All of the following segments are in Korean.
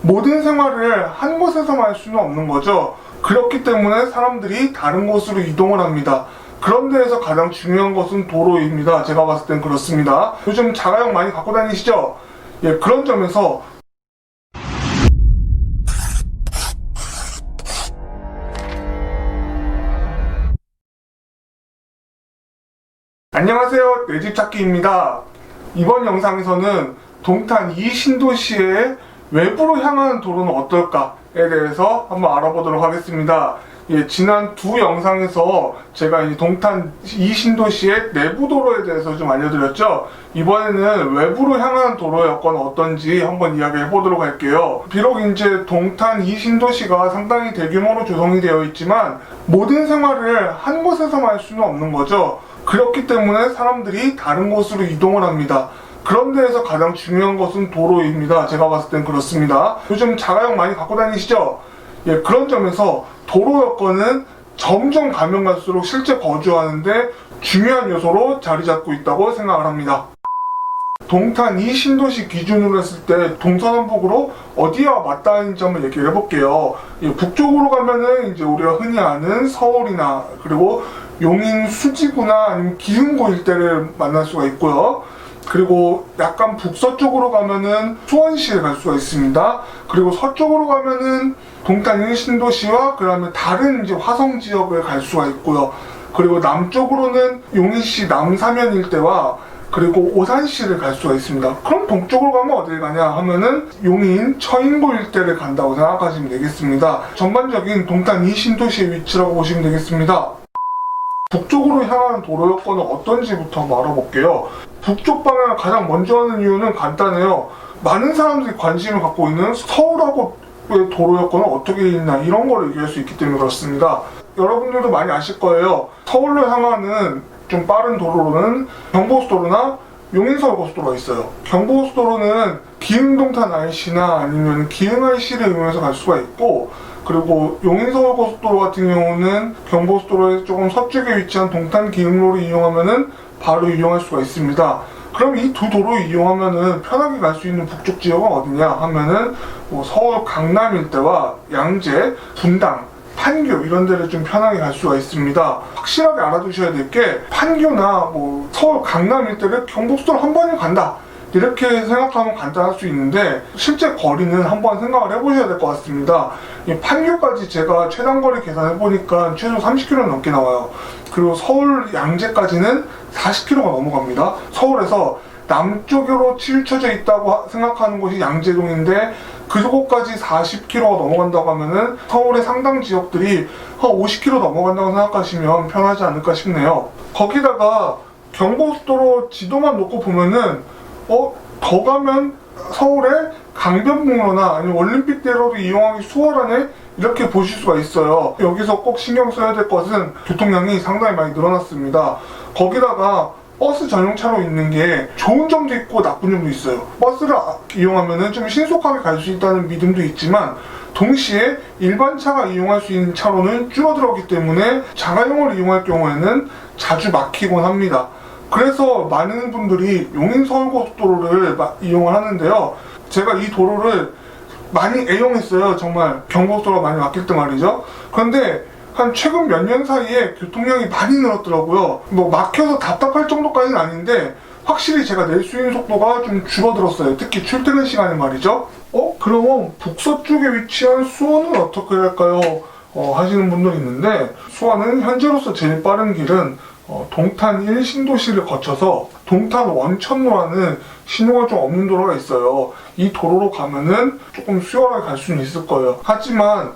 모든 생활을 한 곳에서만 할 수는 없는 거죠. 그렇기 때문에 사람들이 다른 곳으로 이동을 합니다. 그런 데에서 가장 중요한 것은 도로입니다. 제가 봤을 땐 그렇습니다. 요즘 자가용 많이 갖고 다니시죠? 예, 그런 점에서 안녕하세요, 내집찾기입니다. 이번 영상에서는 동탄 이 신도시의 외부로 향하는 도로는 어떨까에 대해서 한번 알아보도록 하겠습니다. 예, 지난 두 영상에서 제가 이 동탄 이 신도시의 내부 도로에 대해서 좀 알려드렸죠. 이번에는 외부로 향하는 도로의 여건은 어떤지 한번 이야기해 보도록 할게요. 비록 이제 동탄 이 신도시가 상당히 대규모로 조성이 되어 있지만 모든 생활을 한 곳에서만 할 수는 없는 거죠. 그렇기 때문에 사람들이 다른 곳으로 이동을 합니다. 그런 데에서 가장 중요한 것은 도로입니다. 제가 봤을 땐 그렇습니다. 요즘 자가용 많이 갖고 다니시죠? 예, 그런 점에서 도로 여건은 점점 가면 갈수록 실제 거주하는데 중요한 요소로 자리 잡고 있다고 생각을 합니다. 동탄 이 신도시 기준으로 했을 때 동서남북으로 어디와 맞닿는지 한번 얘기를 해볼게요. 예, 북쪽으로 가면은 이제 우리가 흔히 아는 서울이나 그리고 용인 수지구나 아니면 기흥고 일대를 만날 수가 있고요. 그리고 약간 북서쪽으로 가면은 수원시에 갈 수가 있습니다. 그리고 서쪽으로 가면은 동탄 이 신도시와 그 다음에 다른 이제 화성 지역을 갈 수가 있고요. 그리고 남쪽으로는 용인시 남사면 일대와 그리고 오산시를 갈 수가 있습니다. 그럼 동쪽으로 가면 어딜 가냐 하면은 용인 처인고 일대를 간다고 생각하시면 되겠습니다. 전반적인 동탄 이 신도시의 위치라고 보시면 되겠습니다. 북쪽으로 향하는 도로 여건은 어떤지부터 한번 알아볼게요. 북쪽 방향을 가장 먼저 하는 이유는 간단해요. 많은 사람들이 관심을 갖고 있는 서울하고의 도로 여건은 어떻게 있나 이런 걸 얘기할 수 있기 때문에 그렇습니다. 여러분들도 많이 아실 거예요. 서울로 향하는 좀 빠른 도로로는 경부고속도로나 용인서울고속도로가 있어요. 경부고속도로는 기흥동탄 IC나 아니면 기흥 IC를 이용해서 갈 수가 있고, 그리고 용인서울고속도로 같은 경우는 경부고속도로의 조금 서쪽에 위치한 동탄 기흥로를 이용하면은 바로 이용할 수가 있습니다. 그럼 이 두 도로 이용하면은 편하게 갈 수 있는 북쪽 지역은 어디냐 하면은 뭐 서울 강남 일대와 양재, 분당, 판교 이런 데를 좀 편하게 갈 수가 있습니다. 확실하게 알아두셔야 될 게 판교나 뭐 서울 강남 일대를 경부고속도로 한 번에 간다 이렇게 생각하면 간단할 수 있는데 실제 거리는 한번 생각을 해보셔야 될 것 같습니다. 이 판교까지 제가 최단거리 계산해보니까 최소 30km 넘게 나와요. 그리고 서울 양재까지는 40km가 넘어갑니다. 서울에서 남쪽으로 치우쳐져 있다고 생각하는 곳이 양재동인데 그곳까지 40km가 넘어간다고 하면은 서울의 상당 지역들이 한 50km 넘어간다고 생각하시면 편하지 않을까 싶네요. 거기다가 경부고속도로 지도만 놓고 보면은 더 가면 서울의 강변북로나 아니면 올림픽대로도 이용하기 수월하네 이렇게 보실 수가 있어요. 여기서 꼭 신경 써야 될 것은 교통량이 상당히 많이 늘어났습니다. 거기다가 버스 전용차로 있는 게 좋은 점도 있고 나쁜 점도 있어요. 버스를 이용하면 좀 신속하게 갈 수 있다는 믿음도 있지만 동시에 일반 차가 이용할 수 있는 차로는 줄어들었기 때문에 자가용을 이용할 경우에는 자주 막히곤 합니다. 그래서 많은 분들이 용인서울고속도로를 이용을 하는데요. 제가 이 도로를 많이 애용했어요. 정말 경부고속도로가 많이 막힐 때 말이죠. 그런데 한 최근 몇 년 사이에 교통량이 많이 늘었더라고요. 뭐 막혀서 답답할 정도까지는 아닌데 확실히 제가 낼 수 있는 속도가 좀 줄어들었어요. 특히 출퇴근 시간에 말이죠. 그럼 북서쪽에 위치한 수원은 어떻게 할까요? 하시는 분들이 있는데 수원은 현재로서 제일 빠른 길은 동탄 1 신도시를 거쳐서 동탄 원천로라는 신호가 좀 없는 도로가 있어요. 이 도로로 가면은 조금 수월하게 갈 수는 있을 거예요. 하지만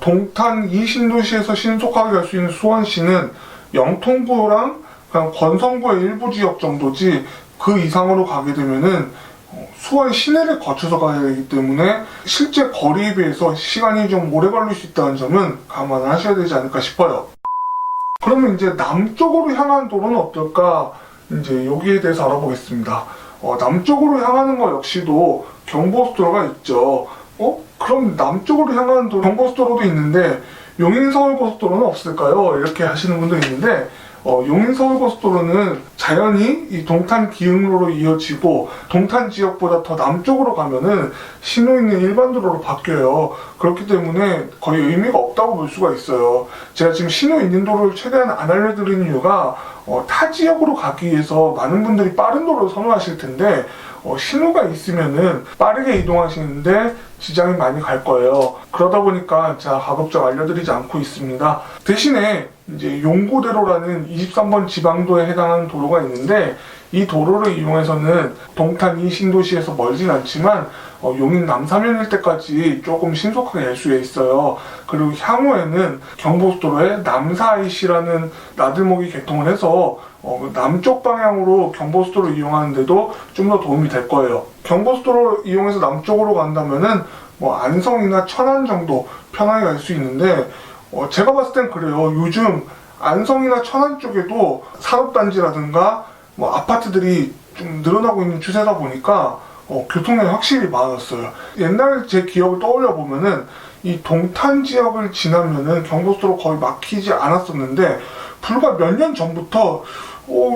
동탄 2 신도시에서 신속하게 갈 수 있는 수원시는 영통구랑 그냥 권성구의 일부 지역 정도지 그 이상으로 가게 되면은 수원 시내를 거쳐서 가야 되기 때문에 실제 거리에 비해서 시간이 좀 오래 걸릴 수 있다는 점은 감안하셔야 되지 않을까 싶어요. 그러면 이제 남쪽으로 향하는 도로는 어떨까? 이제 여기에 대해서 알아보겠습니다. 남쪽으로 향하는 거 역시도 경부고속도로가 있죠. 그럼 남쪽으로 향하는 경부고속도로도 있는데 용인서울고속도로는 없을까요? 이렇게 하시는 분들이 있는데 용인-서울고속도로는 자연히 이 동탄 기흥로로 이어지고 동탄 지역보다 더 남쪽으로 가면은 신호 있는 일반 도로로 바뀌어요. 그렇기 때문에 거의 의미가 없다고 볼 수가 있어요. 제가 지금 신호 있는 도로를 최대한 안 알려드리는 이유가 타 지역으로 가기 위해서 많은 분들이 빠른 도로를 선호하실 텐데 신호가 있으면은 빠르게 이동하시는데 지장이 많이 갈 거예요. 그러다 보니까 제가 가급적 알려드리지 않고 있습니다. 대신에 이제 용고대로라는 23번 지방도에 해당하는 도로가 있는데 이 도로를 이용해서는 동탄 이 신도시에서 멀진 않지만 용인 남사면 일대까지 조금 신속하게 갈 수 있어요. 그리고 향후에는 경부고속도로에 남사-IC라는 나들목이 개통을 해서 남쪽 방향으로 경부고속도로를 이용하는데도 좀 더 도움이 될 거예요. 경부고속도로를 이용해서 남쪽으로 간다면은 안성이나 천안 정도 편하게 갈 수 있는데 제가 봤을 땐 그래요. 요즘 안성이나 천안 쪽에도 산업단지라든가 아파트들이 좀 늘어나고 있는 추세다 보니까 교통량이 확실히 많았어요. 옛날 제 기억을 떠올려 보면은 이 동탄 지역을 지나면은 경부고속도로 거의 막히지 않았었는데 불과 몇 년 전부터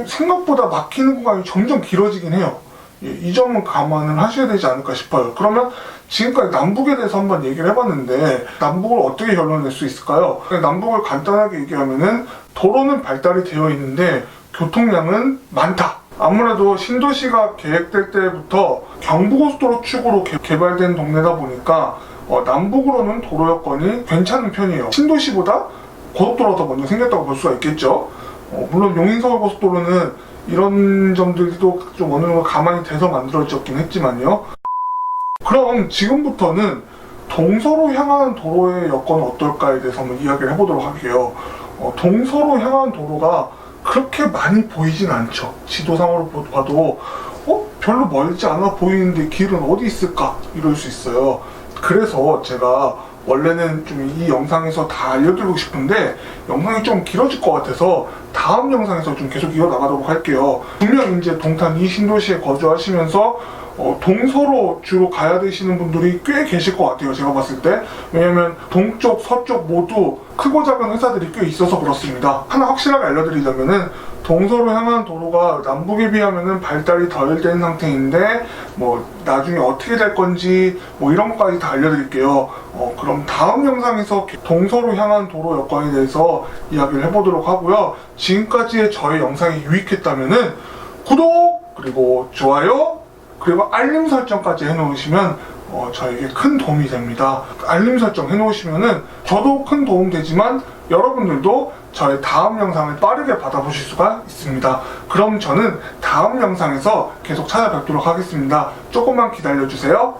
생각보다 막히는 구간이 점점 길어지긴 해요. 이 점은 감안을 하셔야 되지 않을까 싶어요. 그러면 지금까지 남북에 대해서 한번 얘기를 해봤는데 남북을 어떻게 결론을 낼 수 있을까요? 남북을 간단하게 얘기하면은 도로는 발달이 되어 있는데 교통량은 많다. 아무래도 신도시가 계획될 때부터 경부고속도로 축으로 개발된 동네다 보니까 남북으로는 도로 여건이 괜찮은 편이에요. 신도시보다 고속도로가 더 먼저 생겼다고 볼 수가 있겠죠. 물론 용인-서울고속도로는 이런 점들도 좀 어느 정도 가만히 돼서 만들어졌긴 했지만요. 그럼 지금부터는 동서로 향하는 도로의 여건은 어떨까에 대해서 한번 이야기를 해보도록 할게요. 동서로 향하는 도로가 그렇게 많이 보이진 않죠. 지도상으로 봐도 별로 멀지 않아 보이는데 길은 어디 있을까? 이럴 수 있어요. 그래서 제가 원래는 좀 이 영상에서 다 알려드리고 싶은데 영상이 좀 길어질 것 같아서 다음 영상에서 좀 계속 이어나가도록 할게요. 분명 이제 동탄 이 신도시에 거주하시면서 동서로 주로 가야 되시는 분들이 꽤 계실 것 같아요. 제가 봤을 때. 왜냐면 동쪽, 서쪽 모두 크고 작은 회사들이 꽤 있어서 그렇습니다. 하나 확실하게 알려드리자면은 동서로 향하는 도로가 남북에 비하면은 발달이 덜 된 상태인데 나중에 어떻게 될 건지 이런 것까지 다 알려드릴게요. 그럼 다음 영상에서 동서로 향한 도로 여건에 대해서 이야기를 해보도록 하고요. 지금까지의 저의 영상이 유익했다면은 구독 그리고 좋아요 그리고 알림 설정까지 해놓으시면 저에게 큰 도움이 됩니다. 알림 설정 해놓으시면은 저도 큰 도움 되지만 여러분들도 저의 다음 영상을 빠르게 받아보실 수가 있습니다. 그럼 저는 다음 영상에서 계속 찾아뵙도록 하겠습니다. 조금만 기다려주세요.